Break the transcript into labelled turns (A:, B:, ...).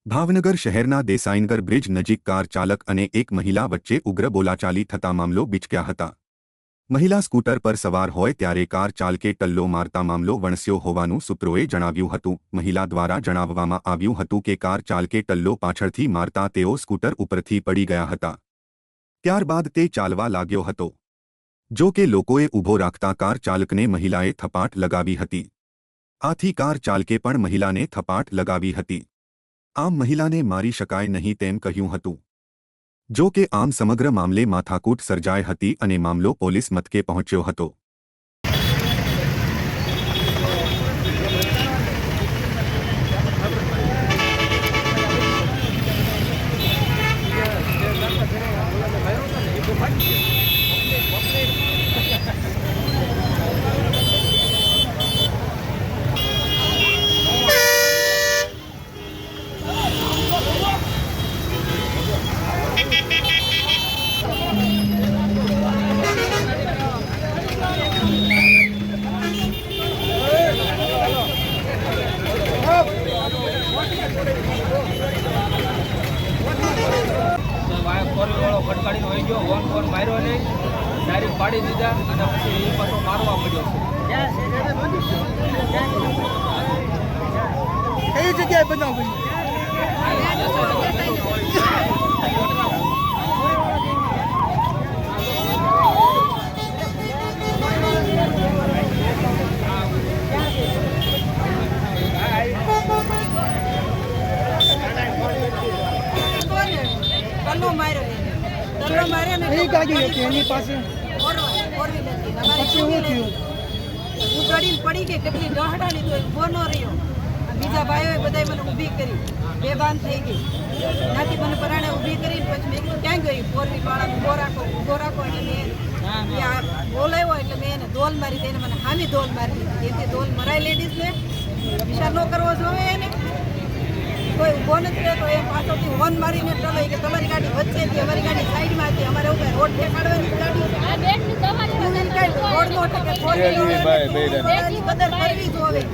A: ભાવનગર શહેરના દેસાઈનગર બ્રિજ નજીક કાર ચાલક અને એક મહિલા વચ્ચે ઉગ્ર બોલાચાલી થતા મામલો બિચક્યા હતા। મહિલા સ્કૂટર પર સવાર હોય ત્યારે કાર ચાલકે ટલ્લો મારતા મામલો વણસ્યો હોવાનું સૂત્રોએ જણાવ્યું હતું। મહિલા દ્વારા જણાવવામાં આવ્યું હતું કે કાર ચાલકે ટલ્લો પાછળથી મારતા તેઓ સ્કૂટર ઉપરથી પડી ગયા હતા। ત્યારબાદ તે ચાલવા લાગ્યો હતો। જો કે લોકોએ ઊભો રાખતા કાર ચાલકને મહિલાએ થપાટ લગાવી હતી। આથી કાર ચાલકે પણ મહિલાને થપાટ લગાવી હતી। આમ મહિલાને મારી શકાય નહીં તેમ કહ્યું હતું। જો કે આમ સમગ્ર મામલે માથાકૂટ સર્જાઈ હતી અને મામલો પોલીસ મથકે પહોંચ્યો હતો।
B: ફટકાડીને વહી ગયો, હોર્ન માર્યો નહીં, ડાયરેક્ટ પાડી દીધા અને પછી એ પાછો મારવા પડ્યો છે।
C: કઈ જગ્યાએ બનાવ બન્યો? કઈ ગાડી હતી એની પાસે? પછી શું થયું?
D: ઉગાડીને પડી ગઈ, કેટલી દહડાની તો ઉભો ન રહ્યો। બીજા ભાઈઓએ બધાય મને ઊભી કરી, બેભાન થઈ ગઈ। ત્યાંથી મને પરાણે ઊભી કરીને પછી મેં કીધું ક્યાં ગઈ? ફોરવી વાળા ઊભો રાખો એટલે મેં ત્યાં બોલાવ્યો એટલે મેં એને દોલ મારી દઈને મને હામી દોલ મારી દીધી। જેથી દોલ મરાય લેડીઝને વિચાર ન કરવો જોઈએ એને। કોઈ ઊભો નથી રહેતો એ પાછળથી હોર્ન મારીને ટલો કે તમારી ગાડી વચ્ચેથી, અમારી ગાડી સાઈડમાં હતી, અમારે એવું રોડ દેખાડવાની ગાડી રોડ નો ટકે કદર કરવી જોઈએ।